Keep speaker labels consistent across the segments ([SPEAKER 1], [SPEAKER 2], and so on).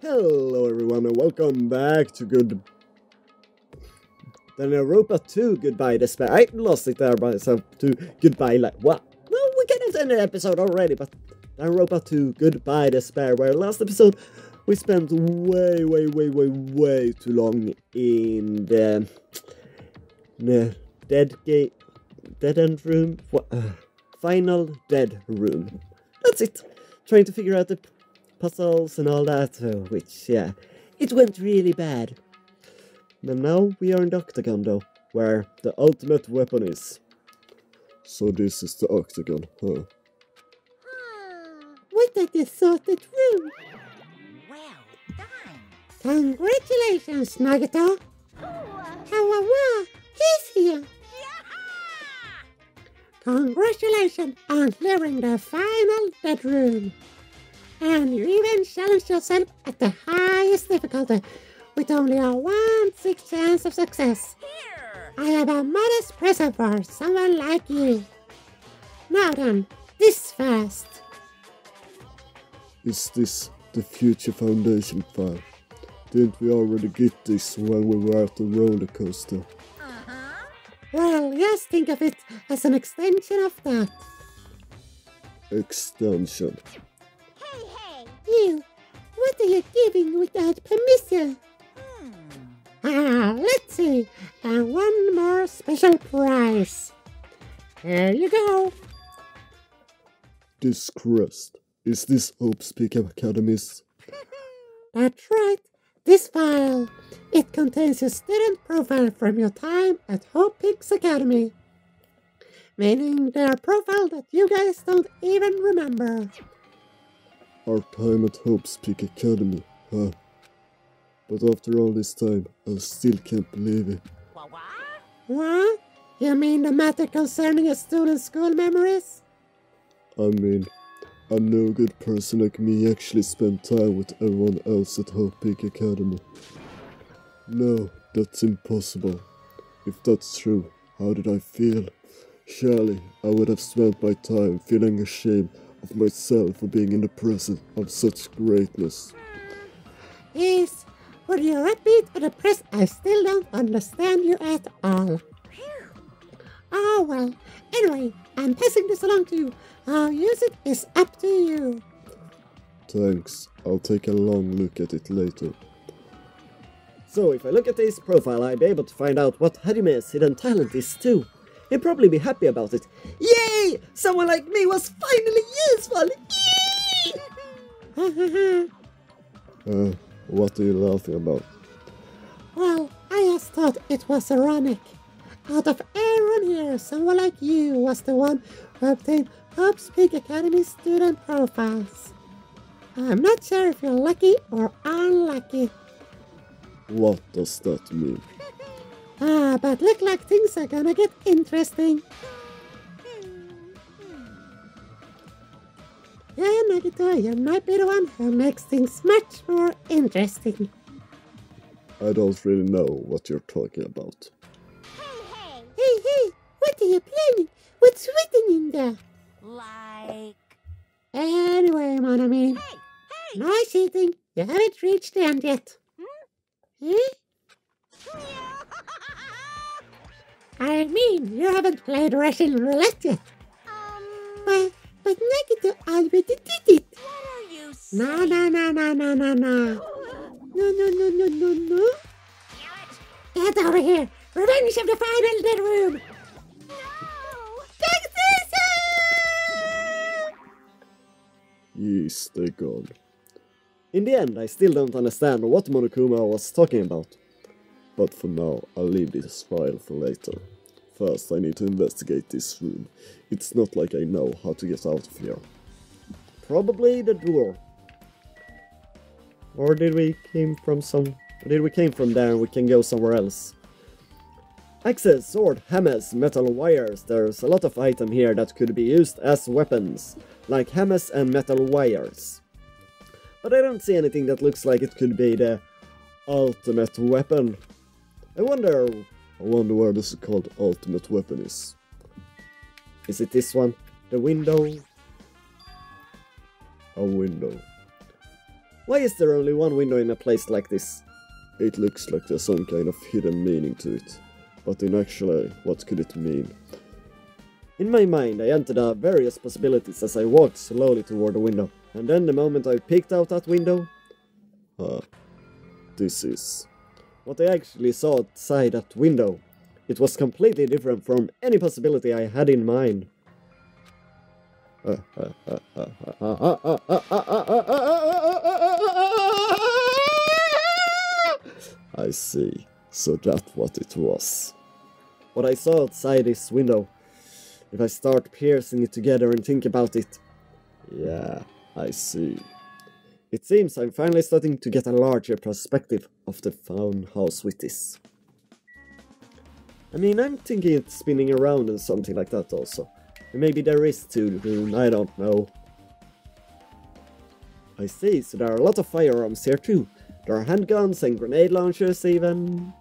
[SPEAKER 1] Hello everyone and welcome back to Europa 2 Goodbye Despair. I lost it there by myself to Goodbye like what? Well, we can end the episode already, but Europa 2 Goodbye Despair, where last episode we spent way too long in the dead end room. Final dead room. That's it. Trying to figure out the puzzles and all that, which, yeah, it went really bad. And now we are in the Octagon, though, where the ultimate weapon is. So this is the Octagon, huh?
[SPEAKER 2] What a deserted room!
[SPEAKER 3] Well done!
[SPEAKER 2] Congratulations, Nagito! Hawawa, he's here! Congratulations on clearing the final dead room! And you even challenged yourself at the highest difficulty, with only a 1/6 chance of success.
[SPEAKER 3] Here!
[SPEAKER 2] I have a modest present for someone like you. Now then, this fast.
[SPEAKER 1] Is this the Future Foundation file? Didn't we already get this when we were at the roller coaster?
[SPEAKER 2] Well, just think of it as an extension of that.
[SPEAKER 1] Extension.
[SPEAKER 3] Hey!
[SPEAKER 2] You, what are you giving without permission? Let's see. And one more special prize. Here you go.
[SPEAKER 1] This crest. Is this Hope's Peak Academy's?
[SPEAKER 2] That's right. This file. It contains a student profile from your time at Hope Peaks Academy. Meaning their profile that you guys don't even remember.
[SPEAKER 1] Our time at Hope's Peak Academy, huh? But after all this time, I still can't believe it.
[SPEAKER 2] What? You mean the matter concerning a student's school memories?
[SPEAKER 1] I mean, a no good person like me actually spent time with everyone else at Hope Peak Academy. No, that's impossible. If that's true, how did I feel? Surely, I would have spent my time feeling ashamed of myself for being in the presence of such greatness.
[SPEAKER 2] Yes, whether you're upbeat or depressed, I still don't understand you at all. Oh well, anyway, I'm passing this along to you. How you use it is up to you.
[SPEAKER 1] Thanks, I'll take a long look at it later. So if I look at his profile, I'll be able to find out what Hajime's hidden talent is too. He'll probably be happy about it. Yay! Someone like me was finally useful! Yay! What are you laughing about?
[SPEAKER 2] Well, I just thought it was ironic. Out of everyone here, someone like you was the one who obtained Hope's Peak Academy student profiles. I'm not sure if you're lucky or unlucky.
[SPEAKER 1] What does that mean?
[SPEAKER 2] But look like things are gonna get interesting. Yeah, Nagito, you might be the one who makes things much more interesting.
[SPEAKER 1] I don't really know what you're talking about.
[SPEAKER 2] Hey, what are you planning? What's written in there?
[SPEAKER 3] Like...
[SPEAKER 2] Anyway, mon ami.
[SPEAKER 3] Hey!
[SPEAKER 2] No cheating. You haven't reached the end yet. I mean, you haven't played Russian roulette yet. But Nagito already did it.
[SPEAKER 3] What are you saying?
[SPEAKER 2] No. No. Get over here. Revenge of the final dead room.
[SPEAKER 3] No!
[SPEAKER 1] Yes, they're gone. In the end, I still don't understand what Monokuma was talking about. But for now, I'll leave this file for later. First, I need to investigate this room. It's not like I know how to get out of here. Probably the door. Or did we came from there and we can go somewhere else? Axes, sword, hammers, metal wires. There's a lot of items here that could be used as weapons, like hammers and metal wires. But I don't see anything that looks like it could be the ultimate weapon. I wonder where this called ultimate weapon is. Is it this one? The window? A window. Why is there only one window in a place like this?
[SPEAKER 4] It looks like there's some kind of hidden meaning to it. But in actuality, what could it mean?
[SPEAKER 1] In my mind, I entered various possibilities as I walked slowly toward the window. And then the moment I peeked out that window...
[SPEAKER 4] This is...
[SPEAKER 1] What I actually saw outside that window. It was completely different from any possibility I had in mind.
[SPEAKER 4] I see. So that's what it was.
[SPEAKER 1] What I saw outside this window. If I start piecing it together and think about it.
[SPEAKER 4] Yeah, I see.
[SPEAKER 1] It seems I'm finally starting to get a larger perspective of the fun house with this. I mean, I'm thinking it's spinning around and something like that also. And maybe there is two room, I don't know. I see, so there are a lot of firearms here too. There are handguns and grenade launchers even.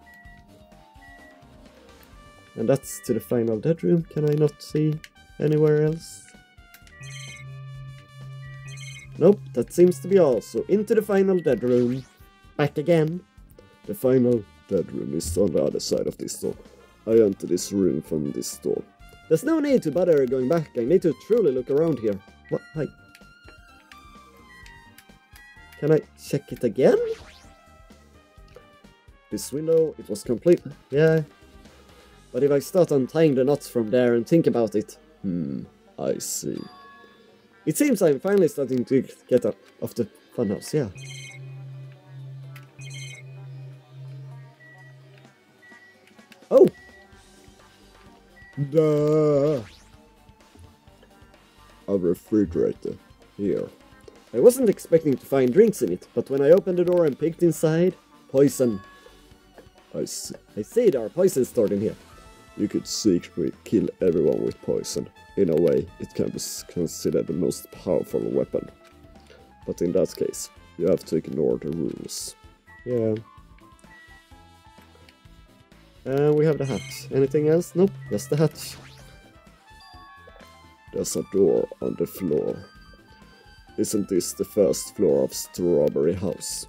[SPEAKER 1] And that's to the final dead room. Can I not see anywhere else? Nope, that seems to be all. So into the final dead room. Back again.
[SPEAKER 4] The final dead room is on the other side of this door. I enter this room from this door.
[SPEAKER 1] There's no need to bother going back. I need to truly look around here. What? Hi. Can I check it again? This window, it was complete. Yeah. But if I start untying the knots from there and think about it...
[SPEAKER 4] I see.
[SPEAKER 1] It seems I'm finally starting to get out of the funhouse, yeah. Oh!
[SPEAKER 4] Duh! A refrigerator. Here.
[SPEAKER 1] I wasn't expecting to find drinks in it, but when I opened the door and peeked inside... Poison.
[SPEAKER 4] I see.
[SPEAKER 1] I see there are poison stored in here.
[SPEAKER 4] You could secretly kill everyone with poison. In a way, it can be considered the most powerful weapon. But in that case, you have to ignore the rules.
[SPEAKER 1] Yeah. We have the hatch. Anything else? Nope, just the hatch.
[SPEAKER 4] There's a door on the floor. Isn't this the first floor of Strawberry House?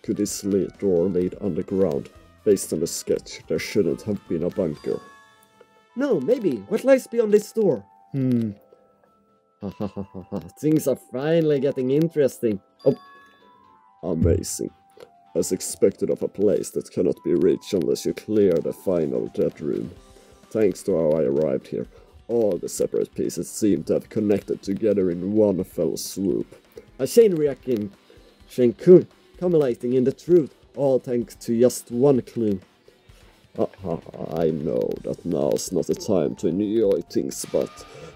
[SPEAKER 4] Could this door lead underground? Based on the sketch, there shouldn't have been a bunker.
[SPEAKER 1] No, maybe. What lies beyond this door? Things are finally getting interesting. Oh.
[SPEAKER 4] Amazing. As expected of a place that cannot be reached unless you clear the final dead room. Thanks to how I arrived here, all the separate pieces seem to have connected together in one fell swoop.
[SPEAKER 1] A chain reaction, accumulating in the truth, all thanks to just one clue.
[SPEAKER 4] I know that now's not the time to enjoy things, but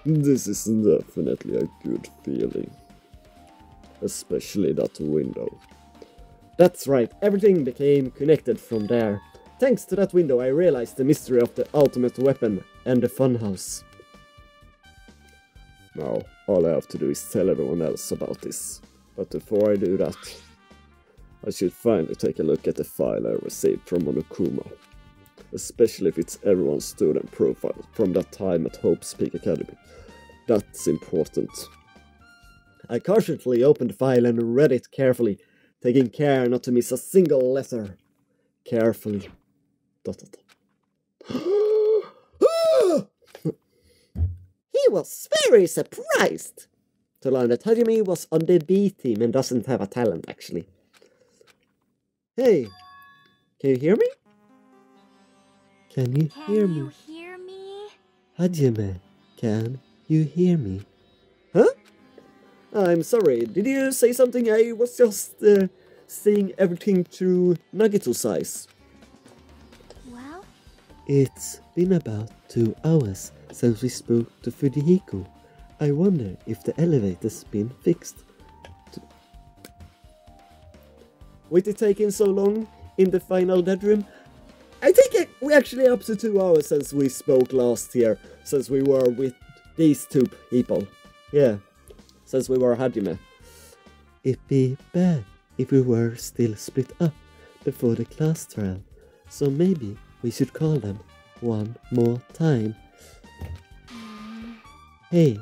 [SPEAKER 4] this is definitely a good feeling. Especially that window.
[SPEAKER 1] That's right, everything became connected from there. Thanks to that window I realized the mystery of the ultimate weapon and the funhouse.
[SPEAKER 4] Now, all I have to do is tell everyone else about this. But before I do that, I should finally take a look at the file I received from Monokuma. Especially if it's everyone's student profile from that time at Hope's Peak Academy. That's important.
[SPEAKER 1] I cautiously opened the file and read it carefully, taking care not to miss a single letter. Carefully. ... He was very surprised to learn that Hajime was on the B team and doesn't have a talent, actually. Hey, can you hear me? Can you hear me? Hajime, can you hear me? Huh? I'm sorry, did you say something? I was just seeing everything through Nagito's eyes.
[SPEAKER 3] Well?
[SPEAKER 1] It's been about 2 hours since we spoke to Fujihiko. I wonder if the elevator's been fixed. With it taking so long in the final dead room, I think we're actually up to 2 hours since we spoke last year, since we were with these 2 people. Yeah, since we were Hajime. It'd be bad if we were still split up before the class trial, so maybe we should call them one more time. Hey,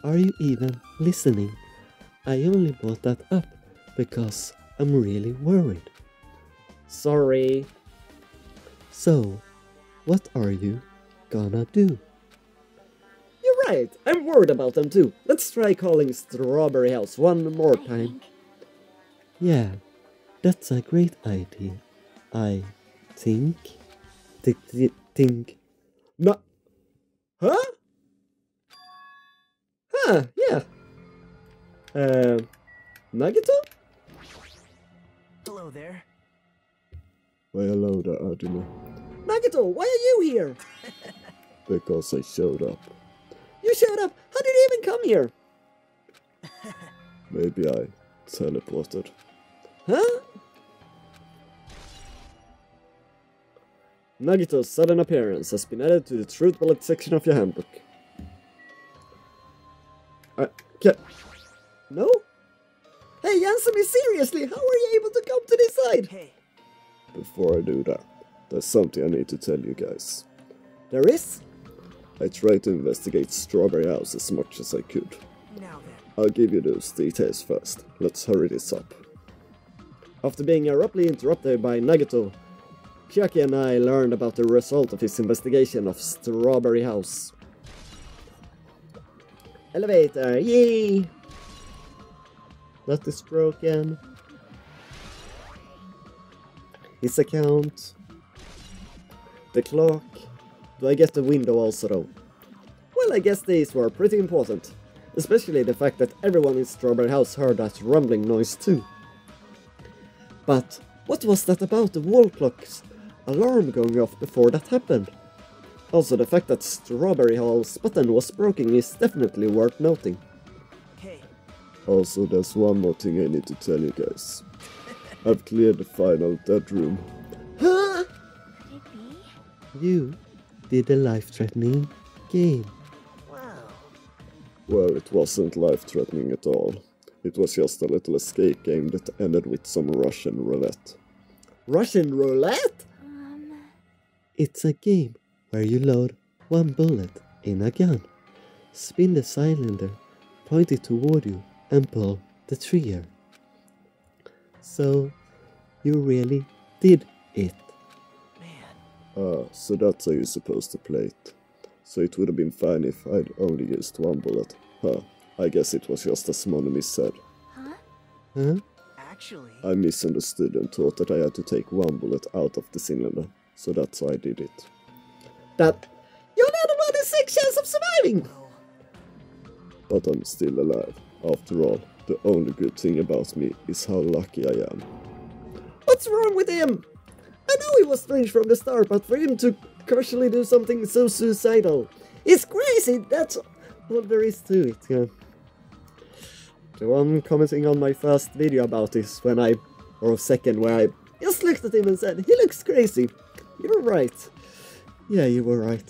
[SPEAKER 1] are you even listening? I only brought that up because I'm really worried. Sorry. So, what are you gonna do? You're right, I'm worried about them too. Let's try calling Strawberry House one more time. Yeah, that's a great idea. I think. Think. No. Huh? Huh, yeah. Nagito?
[SPEAKER 5] Hello there.
[SPEAKER 4] Why hello there, Hajime.
[SPEAKER 1] Nagito, why are you here?
[SPEAKER 4] Because I showed up.
[SPEAKER 1] You showed up. How did you even come here?
[SPEAKER 4] Maybe I teleported.
[SPEAKER 1] Huh? Nagito's sudden appearance has been added to the truth bullet section of your handbook. No? Hey, answer me seriously! How are you able to come to this side?
[SPEAKER 5] Hey.
[SPEAKER 4] Before I do that, there's something I need to tell you guys.
[SPEAKER 1] There is?
[SPEAKER 4] I tried to investigate Strawberry House as much as I could.
[SPEAKER 5] Now then.
[SPEAKER 4] I'll give you those details first. Let's hurry this up.
[SPEAKER 1] After being abruptly interrupted by Nagito, Chiaki and I learned about the result of his investigation of Strawberry House. Elevator, yay! That is broken. His account. The clock. Do I get the window also though? Well, I guess these were pretty important. Especially the fact that everyone in Strawberry House heard that rumbling noise too. But what was that about the wall clock's alarm going off before that happened? Also, the fact that Strawberry Hall's button was broken is definitely worth noting.
[SPEAKER 5] Hey.
[SPEAKER 4] Also, there's one more thing I need to tell you guys. I've cleared the final dead room.
[SPEAKER 1] Huh?
[SPEAKER 3] Could it be?
[SPEAKER 1] You did a life-threatening game.
[SPEAKER 5] Wow.
[SPEAKER 4] Well, it wasn't life-threatening at all. It was just a little escape game that ended with some Russian roulette.
[SPEAKER 1] Russian roulette? It's a game where you load one bullet in a gun, spin the cylinder, point it toward you, and pull the trigger. So, you really did it.
[SPEAKER 5] Man.
[SPEAKER 4] So that's how you're supposed to play it. So it would have been fine if I'd only used one bullet. Huh, I guess it was just as Monokuma said.
[SPEAKER 1] Huh?
[SPEAKER 5] Actually.
[SPEAKER 4] I misunderstood and thought that I had to take one bullet out of the cylinder, so that's how I did it.
[SPEAKER 1] That you only had about a 6 chance of surviving!
[SPEAKER 4] But I'm still alive. After all, the only good thing about me is how lucky I am.
[SPEAKER 1] What's wrong with him? I know he was strange from the start, but for him to casually do something so suicidal, it's crazy, that's all there is to it, yeah. The one commenting on my first video about this or second, where I just looked at him and said, he looks crazy. You're right. Yeah, you were right.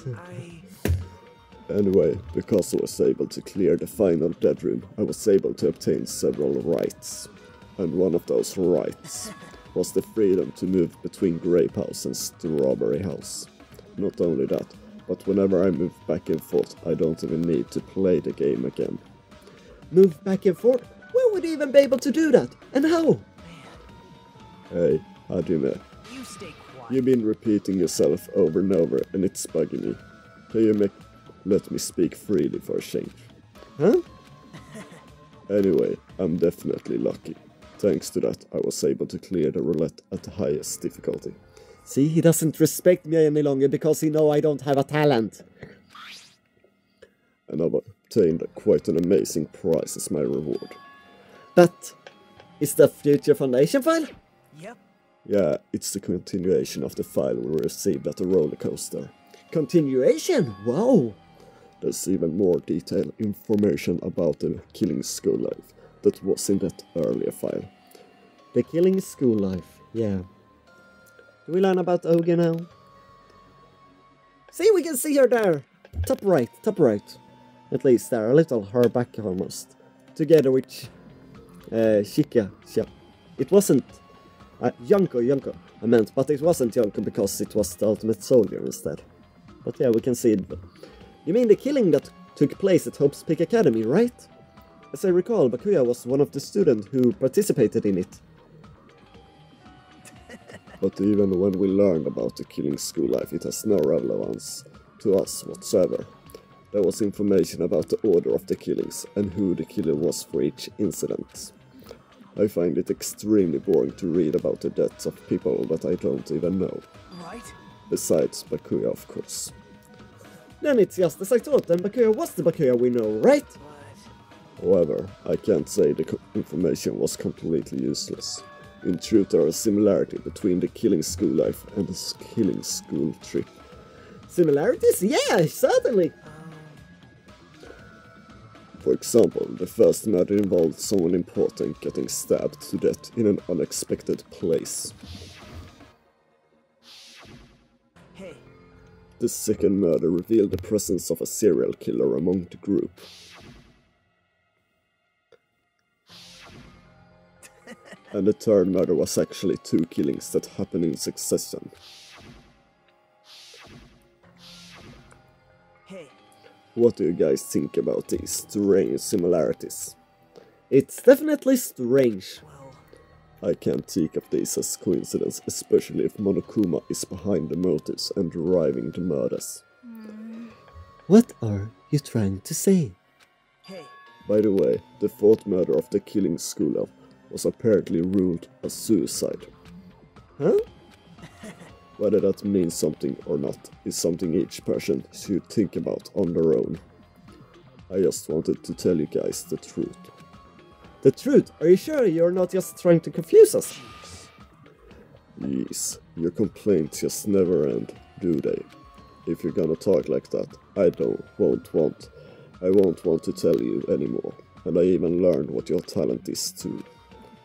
[SPEAKER 4] Anyway, because I was able to clear the final dead room, I was able to obtain several rights. And one of those rights was the freedom to move between Grape House and Strawberry House. Not only that, but whenever I move back and forth, I don't even need to play the game again.
[SPEAKER 1] Move back and forth? Where would you even be able to do that? And how?
[SPEAKER 4] Hey, Hajime.
[SPEAKER 5] You stay quiet.
[SPEAKER 4] You've been repeating yourself over and over, and it's bugging me. Can you let me speak freely for a change?
[SPEAKER 1] Huh?
[SPEAKER 4] Anyway, I'm definitely lucky. Thanks to that, I was able to clear the roulette at the highest difficulty.
[SPEAKER 1] See, he doesn't respect me any longer because he knows I don't have a talent.
[SPEAKER 4] And I've obtained quite an amazing prize as my reward.
[SPEAKER 1] But, is the Future Foundation file?
[SPEAKER 5] Yep.
[SPEAKER 4] Yeah, it's the continuation of the file we received at the roller coaster.
[SPEAKER 1] Continuation? Wow!
[SPEAKER 4] There's even more detailed information about the Killing School Life that was in that earlier file.
[SPEAKER 1] The Killing School Life, yeah. Do we learn about Oga now? See, we can see her there! Top right, top right. At least there, a little her back almost. Together with Shika. It wasn't Yonko, I meant, but it wasn't Yonko because it was the Ultimate Soldier instead. But yeah, we can see it. You mean the killing that took place at Hope's Peak Academy, right? As I recall, Bakuya was one of the students who participated in it.
[SPEAKER 4] But even when we learned about the killing school life, it has no relevance to us whatsoever. There was information about the order of the killings and who the killer was for each incident. I find it extremely boring to read about the deaths of people that I don't even know.
[SPEAKER 5] Right?
[SPEAKER 4] Besides Bakuya, of course.
[SPEAKER 1] Then it's just as I thought, and Bakuya was the Bakuya we know, right?
[SPEAKER 4] However, I can't say the information was completely useless. In truth, there is a similarity between the killing school life and the killing school trip.
[SPEAKER 1] Similarities? Yeah, certainly!
[SPEAKER 4] For example, the first murder involved someone important getting stabbed to death in an unexpected place.
[SPEAKER 5] Hey.
[SPEAKER 4] The second murder revealed the presence of a serial killer among the group. And the third murder was actually 2 killings that happened in succession.
[SPEAKER 5] Hey.
[SPEAKER 4] What do you guys think about these strange similarities?
[SPEAKER 1] It's definitely strange.
[SPEAKER 5] Well,
[SPEAKER 4] I can't think of these as coincidence, especially if Monokuma is behind the motives and driving the murders.
[SPEAKER 1] What are you trying to say?
[SPEAKER 5] hey.
[SPEAKER 4] By the way, the 4th murder of the killing school was apparently ruled a suicide.
[SPEAKER 1] Huh?
[SPEAKER 4] Whether that means something or not is something each person should think about on their own. I just wanted to tell you guys the truth.
[SPEAKER 1] The truth? Are you sure you're not just trying to confuse us?
[SPEAKER 4] Yes, your complaints just never end, do they? If you're gonna talk like that, I won't want to tell you anymore. And I even learned what your talent is too.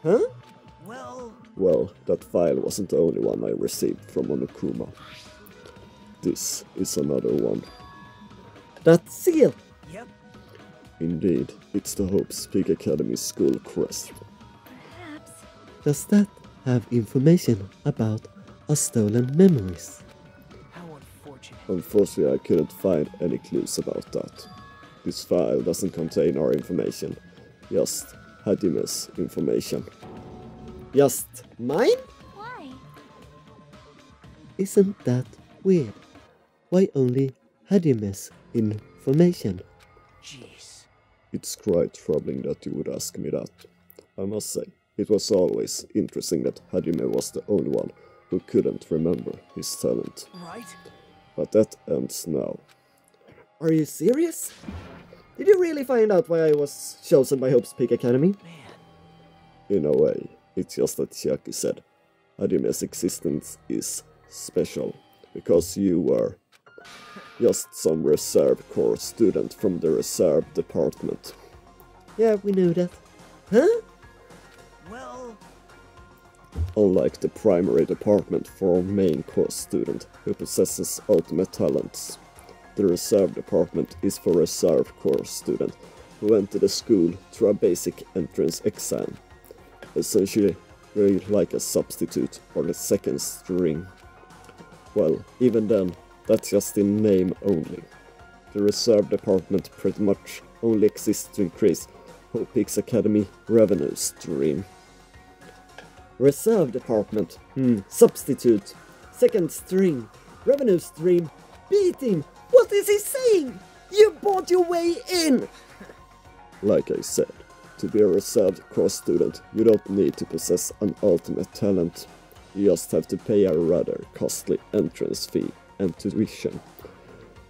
[SPEAKER 1] Huh?
[SPEAKER 4] Well, that file wasn't the only one I received from Monokuma. This is another one.
[SPEAKER 1] That seal!
[SPEAKER 5] Yep.
[SPEAKER 4] Indeed, it's the Hope's Peak Academy school crest.
[SPEAKER 3] Perhaps.
[SPEAKER 1] Does that have information about our stolen memories?
[SPEAKER 5] How unfortunate.
[SPEAKER 4] Unfortunately, I couldn't find any clues about that. This file doesn't contain our information, just Hajime's information.
[SPEAKER 1] Just mine?
[SPEAKER 3] Why?
[SPEAKER 1] Isn't that weird? Why only Hajime's information?
[SPEAKER 5] Jeez.
[SPEAKER 4] It's quite troubling that you would ask me that. I must say, it was always interesting that Hajime was the only one who couldn't remember his talent.
[SPEAKER 5] Right?
[SPEAKER 4] But that ends now.
[SPEAKER 1] Are you serious? Did you really find out why I was chosen by Hope's Peak Academy?
[SPEAKER 5] Man.
[SPEAKER 4] In a way, it's just that Chiaki said, Hajime's existence is special, because you were just some reserve corps student from the reserve department.
[SPEAKER 1] Yeah, we knew that. Huh?
[SPEAKER 5] Well,
[SPEAKER 4] Unlike the primary department for a main course student who possesses ultimate talents, the reserve department is for reserve course student who enter the school through a basic entrance exam. Essentially, we're like a substitute or the second string. Well, even then, that's just in name only. The reserve department pretty much only exists to increase Hope Peaks Academy revenue stream.
[SPEAKER 1] Reserve department. Substitute. Second string. Revenue stream. Beat him! What is he saying? You bought your way in!
[SPEAKER 4] Like I said, to be a reserved course student, you don't need to possess an ultimate talent. You just have to pay a rather costly entrance fee and tuition.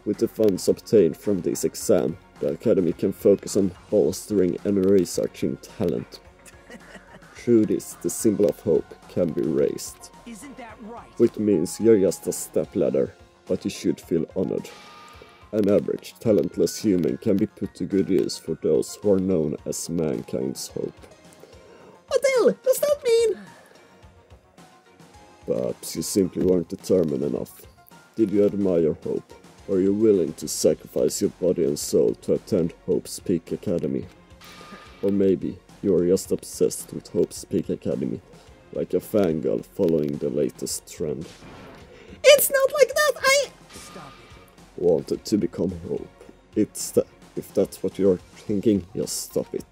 [SPEAKER 4] With the funds obtained from this exam, the Academy can focus on bolstering and researching talent. Through this, the symbol of hope can be raised.
[SPEAKER 5] isn't that right?
[SPEAKER 4] Which means you're just a stepladder, but you should feel honored. An average, talentless human can be put to good use for those who are known as mankind's hope.
[SPEAKER 1] What the hell does that mean?
[SPEAKER 4] Perhaps you simply weren't determined enough. Did you admire hope? Were you willing to sacrifice your body and soul to attend Hope's Peak Academy? Or maybe you were just obsessed with Hope's Peak Academy, like a fangirl following the latest trend.
[SPEAKER 1] It's not like that,
[SPEAKER 5] Stop it.
[SPEAKER 4] Wanted to become Hope. If that's what you're thinking, just stop it.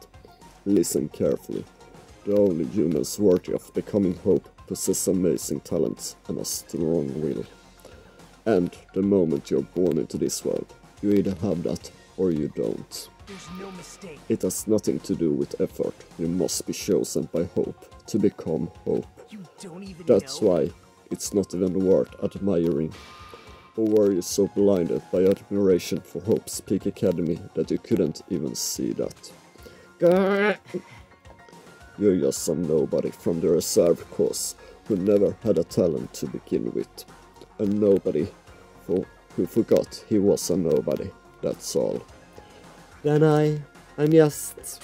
[SPEAKER 4] Listen carefully. The only humans worthy of becoming Hope possess amazing talents and a strong will. And the moment you're born into this world, you either have that or you don't.
[SPEAKER 5] There's no mistake.
[SPEAKER 4] It has nothing to do with effort, you must be chosen by hope to become hope.
[SPEAKER 5] You don't even
[SPEAKER 4] That's
[SPEAKER 5] know.
[SPEAKER 4] why it's not even worth admiring. Or were you so blinded by admiration for Hope's Peak Academy that you couldn't even see that? Grrr. You're just some nobody from the reserve course who never had a talent to begin with. A nobody who forgot he was a nobody, that's all.
[SPEAKER 1] Then I'm just...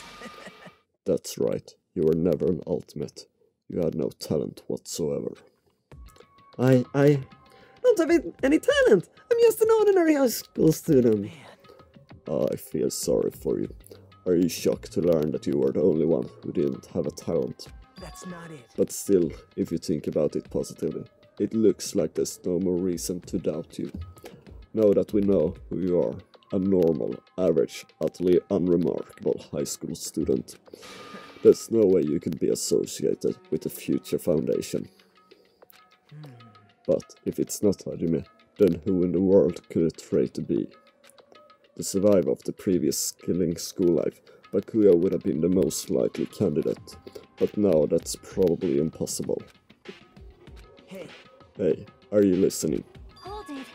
[SPEAKER 4] That's right, you were never an ultimate. You had no talent whatsoever.
[SPEAKER 1] I don't have any talent. I'm just an ordinary high school student.
[SPEAKER 4] I feel sorry for you. Are you shocked to learn that you were the only one who didn't have a talent?
[SPEAKER 5] That's not it.
[SPEAKER 4] But still, if you think about it positively, it looks like there's no more reason to doubt you. Now that we know who you are, a normal, average, utterly unremarkable high school student, there's no way you can be associated with the future foundation. But if it's not Hajime, then who in the world could it try to be? The survivor of the previous killing school life, Bakuya would have been the most likely candidate, but now that's probably impossible.
[SPEAKER 5] Hey,
[SPEAKER 4] Hey, are you listening?
[SPEAKER 3] Hold it.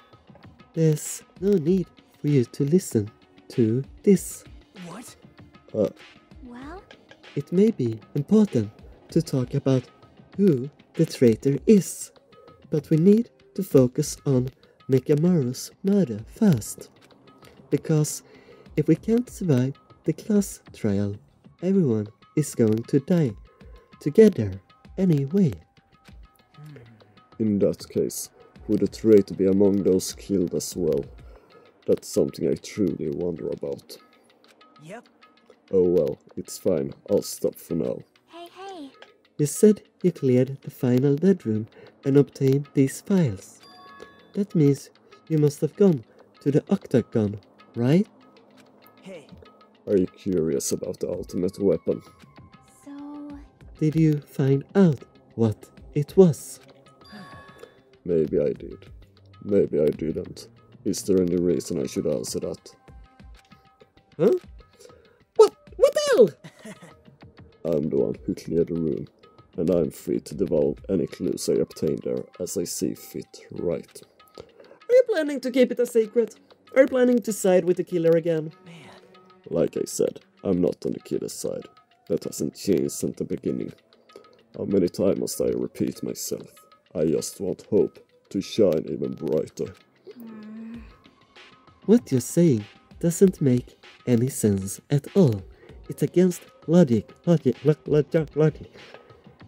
[SPEAKER 1] There's no need for you to listen to this.
[SPEAKER 5] what?
[SPEAKER 3] Well,
[SPEAKER 1] It may be important to talk about who the traitor is, but we need to focus on Mekamaru's murder first. Because if we can't survive the class trial, everyone is going to die together anyway.
[SPEAKER 4] In that case, would the traitor be among those killed as well? That's something I truly wonder about.
[SPEAKER 5] Yep.
[SPEAKER 4] Oh well, it's fine, I'll stop for now.
[SPEAKER 3] hey.
[SPEAKER 1] You said you cleared the final bedroom and obtained these files. That means you must have gone to the octagon, right?
[SPEAKER 5] Hey,
[SPEAKER 4] Are you curious about the ultimate weapon?
[SPEAKER 3] So,
[SPEAKER 1] Did you find out what it was?
[SPEAKER 4] Maybe I did. Maybe I didn't. Is there any reason I should answer that?
[SPEAKER 1] Huh? What the hell?
[SPEAKER 4] I'm the one who cleared the room, and I'm free to divulge any clues I obtain there as I see fit, right?
[SPEAKER 1] Are you planning to keep it a secret? Are you planning to side with the killer again?
[SPEAKER 5] man.
[SPEAKER 4] Like I said, I'm not on the killer's side. That hasn't changed since the beginning. How many times must I repeat myself? I just want hope to shine even brighter.
[SPEAKER 1] What you're saying doesn't make any sense at all. It's against logic.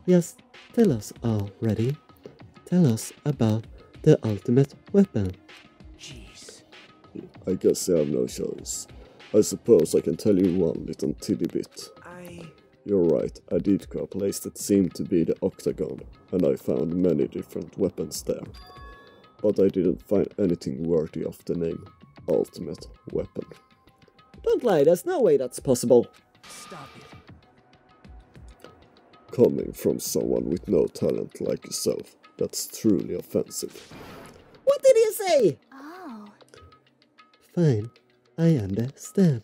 [SPEAKER 1] Just tell us already. Tell us about the ultimate weapon.
[SPEAKER 5] Jeez.
[SPEAKER 4] I guess I have no choice. I suppose I can tell you one little tiddy bit. You're right, I did go a place that seemed to be the octagon, and I found many different weapons there. But I didn't find anything worthy of the name ultimate weapon.
[SPEAKER 1] Don't lie, there's no way that's possible.
[SPEAKER 5] Stop it.
[SPEAKER 4] Coming from someone with no talent like yourself, that's truly offensive.
[SPEAKER 1] What did you say?
[SPEAKER 3] oh.
[SPEAKER 1] Fine, I understand.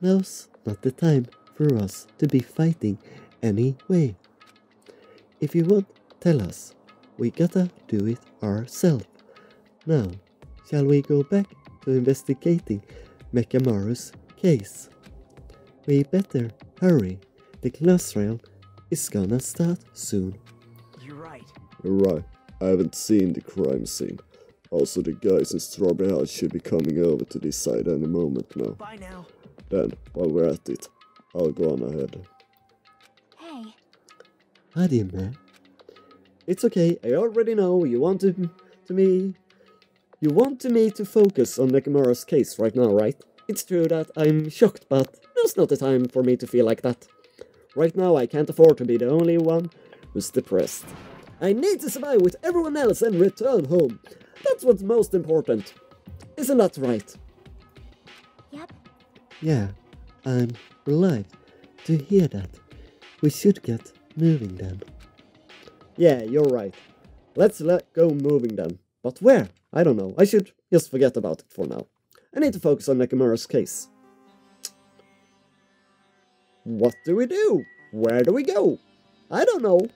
[SPEAKER 1] Now's not the time for us to be fighting anyway. If you won't tell us, we gotta do it ourselves. Now, shall we go back to investigating Mekamaru's case? We better hurry. The class trial is gonna start soon.
[SPEAKER 5] You're right.
[SPEAKER 4] You're right, I haven't seen the crime scene. Also, the guys in Strawberry House should be coming over to this side any moment now.
[SPEAKER 5] Bye now.
[SPEAKER 4] Then, while we're at it, I'll go on ahead.
[SPEAKER 3] Hey,
[SPEAKER 1] Hajime. It's okay, I already know you want me to focus on Nakamura's case right now, right? It's true that I'm shocked, but now's not the time for me to feel like that. Right now I can't afford to be the only one who's depressed. I need to survive with everyone else and return home. That's what's most important. Isn't that right?
[SPEAKER 3] yep.
[SPEAKER 1] Yeah, I'm relieved to hear that. We should get moving then. Yeah, you're right. Let's go moving then. But where? I don't know. I should just forget about it for now. I need to focus on Nakamura's case. What do we do? Where do we go? I don't know.